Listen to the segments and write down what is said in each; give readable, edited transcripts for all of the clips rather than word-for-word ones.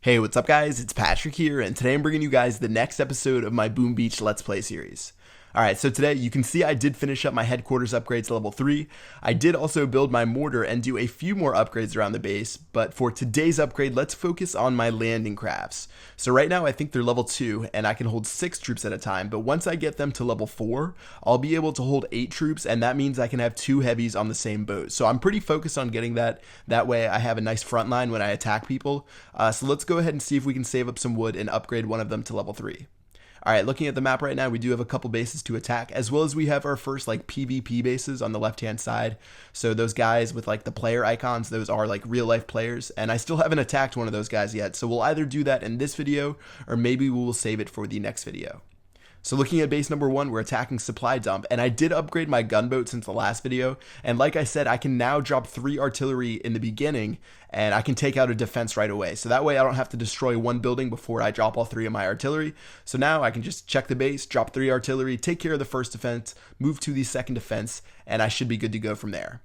Hey, what's up guys? It's Patrick here, and today I'm bringing you guys the next episode of my Boom Beach Let's Play series. Alright, so today you can see I did finish up my headquarters upgrades to level 3. I did also build my mortar and do a few more upgrades around the base, but for today's upgrade, let's focus on my landing crafts. So right now I think they're level 2, and I can hold 6 troops at a time, but once I get them to level 4, I'll be able to hold 8 troops, and that means I can have 2 heavies on the same boat. So I'm pretty focused on getting that. That way I have a nice front line when I attack people. So let's go ahead and see if we can save up some wood and upgrade one of them to level 3. Alright, looking at the map right now, we do have a couple bases to attack, as well as we have our first like PvP bases on the left hand side. So those guys with like the player icons, those are like real life players, and I still haven't attacked one of those guys yet. So we'll either do that in this video, or maybe we will save it for the next video. So looking at base number 1, we're attacking supply dump, and I did upgrade my gunboat since the last video, and like I said, I can now drop 3 artillery in the beginning, and I can take out a defense right away. So that way I don't have to destroy one building before I drop all 3 of my artillery. So now I can just check the base, drop 3 artillery, take care of the first defense, move to the second defense, and I should be good to go from there.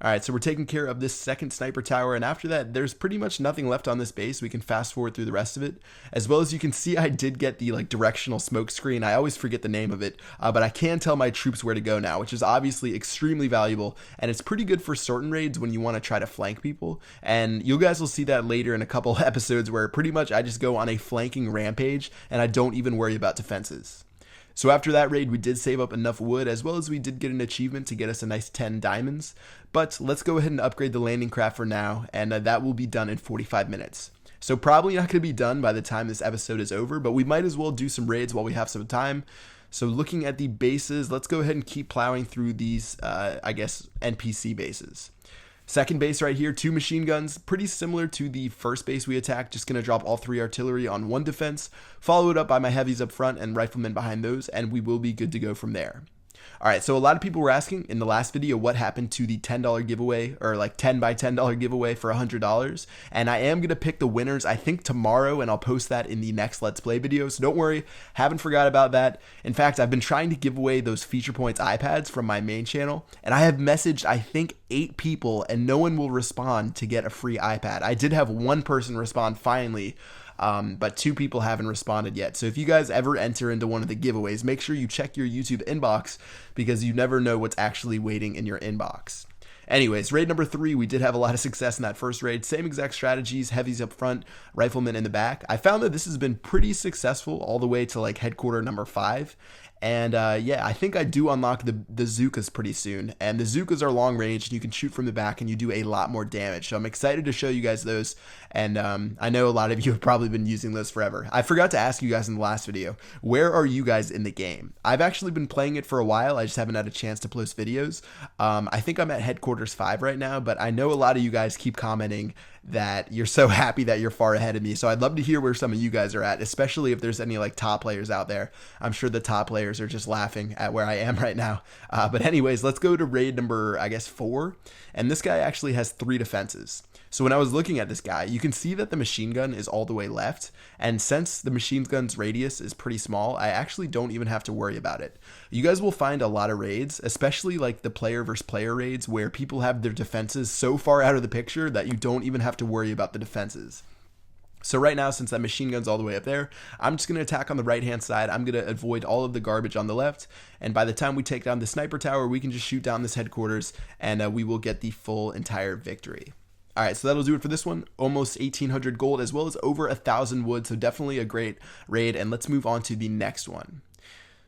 Alright, so we're taking care of this second sniper tower, and after that, there's pretty much nothing left on this base. We can fast forward through the rest of it. As well as you can see, I did get the like directional smoke screen. I always forget the name of it, but I can tell my troops where to go now, which is obviously extremely valuable, and it's pretty good for certain raids when you want to try to flank people. And you guys will see that later in a couple episodes where pretty much I just go on a flanking rampage, and I don't even worry about defenses. So after that raid, we did save up enough wood, as well as we did get an achievement to get us a nice 10 diamonds. But let's go ahead and upgrade the landing craft for now, and that will be done in 45 minutes. So probably not going to be done by the time this episode is over, but we might as well do some raids while we have some time. So looking at the bases, let's go ahead and keep plowing through these, I guess, NPC bases. Second base right here, 2 machine guns, pretty similar to the first base we attacked, just going to drop all 3 artillery on 1 defense, followed up by my heavies up front and riflemen behind those, and we will be good to go from there. Alright, so a lot of people were asking in the last video what happened to the $10 giveaway, or like 10 by $10 giveaway for $100, and I am going to pick the winners I think tomorrow, and I'll post that in the next Let's Play video, so don't worry, haven't forgot about that. In fact, I've been trying to give away those Feature Points iPads from my main channel, and I have messaged I think 8 people, and no one will respond to get a free iPad. I did have one person respond finally, but 2 people haven't responded yet. So if you guys ever enter into one of the giveaways, make sure you check your YouTube inbox, because you never know what's actually waiting in your inbox. Anyways, raid number 3, we did have a lot of success in that first raid. Same exact strategies, heavies up front, riflemen in the back. I found that this has been pretty successful all the way to like headquarter number 5. And yeah, I think I do unlock the Zookas pretty soon. And the Zookas are long range, and you can shoot from the back, and you do a lot more damage. So I'm excited to show you guys those. And I know a lot of you have probably been using those forever. I forgot to ask you guys in the last video, where are you guys in the game? I've actually been playing it for a while. I just haven't had a chance to post videos. I think I'm at headquarters 5 right now, but I know a lot of you guys keep commenting that you're so happy that you're far ahead of me. So I'd love to hear where some of you guys are at, especially if there's any like top players out there. I'm sure the top players are just laughing at where I am right now. But anyways, let's go to raid number, I guess, 4. And this guy actually has 3 defenses. So when I was looking at this guy, you can see that the machine gun is all the way left. And since the machine gun's radius is pretty small, I actually don't even have to worry about it. You guys will find a lot of raids, especially like the player versus player raids, where people have their defenses so far out of the picture that you don't even have to worry about the defenses. So right now, since that machine gun's all the way up there, I'm just going to attack on the right hand side. I'm going to avoid all of the garbage on the left, and by the time we take down the sniper tower, we can just shoot down this headquarters, and we will get the full entire victory. Alright, so that'll do it for this one. Almost 1,800 gold, as well as over 1,000 wood, so definitely a great raid, and let's move on to the next one.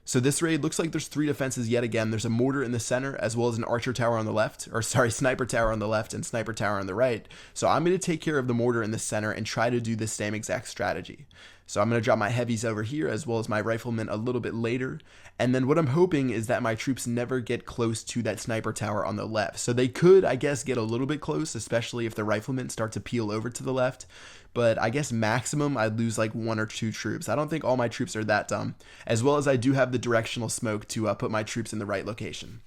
So this raid looks like there's 3 defenses yet again. There's a mortar in the center, as well as an archer tower on the left, or sorry, sniper tower on the left and sniper tower on the right. So I'm going to take care of the mortar in the center and try to do the same exact strategy. So I'm going to drop my heavies over here, as well as my riflemen a little bit later. And then what I'm hoping is that my troops never get close to that sniper tower on the left. So they could, I guess, get a little bit close, especially if the riflemen start to peel over to the left. But I guess maximum I'd lose like 1 or 2 troops. I don't think all my troops are that dumb. As well as I do have the directional smoke to put my troops in the right location.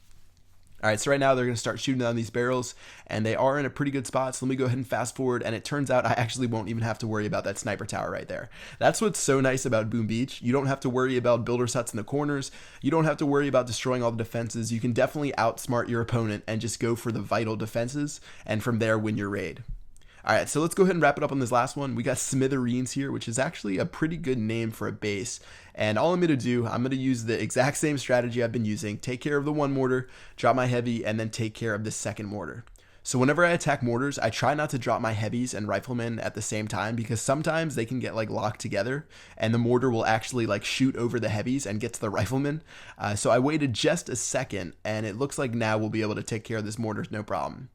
Alright, so right now they're going to start shooting down these barrels, and they are in a pretty good spot, so let me go ahead and fast forward, and it turns out I actually won't even have to worry about that sniper tower right there. That's what's so nice about Boom Beach. You don't have to worry about builder huts in the corners, you don't have to worry about destroying all the defenses. You can definitely outsmart your opponent and just go for the vital defenses, and from there win your raid. All right, so let's go ahead and wrap it up on this last one. We got Smithereens here, which is actually a pretty good name for a base. And all I'm going to do, I'm going to use the exact same strategy I've been using. Take care of the one mortar, drop my heavy, and then take care of the second mortar. So whenever I attack mortars, I try not to drop my heavies and riflemen at the same time, because sometimes they can get like locked together and the mortar will actually like shoot over the heavies and get to the riflemen. So I waited just a second, and it looks like now we'll be able to take care of this mortars no problem.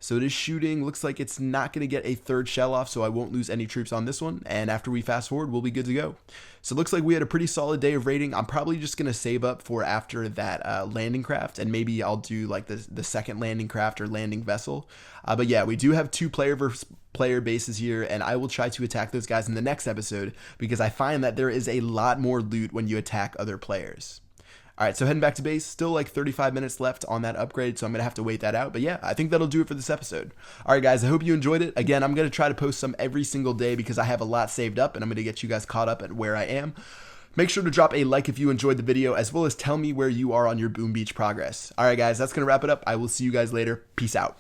So it is shooting. Looks like it's not going to get a third shell off, so I won't lose any troops on this one. And after we fast forward, we'll be good to go. So it looks like we had a pretty solid day of raiding. I'm probably just going to save up for after that landing craft, and maybe I'll do like the second landing craft or landing vessel. But yeah, we do have 2 player versus player bases here, and I will try to attack those guys in the next episode, because I find that there is a lot more loot when you attack other players. All right, so heading back to base, still like 35 minutes left on that upgrade, so I'm going to have to wait that out. But yeah, I think that'll do it for this episode. All right, guys, I hope you enjoyed it. Again, I'm going to try to post some every single day because I have a lot saved up, and I'm going to get you guys caught up at where I am. Make sure to drop a like if you enjoyed the video, as well as tell me where you are on your Boom Beach progress. All right, guys, that's going to wrap it up. I will see you guys later. Peace out.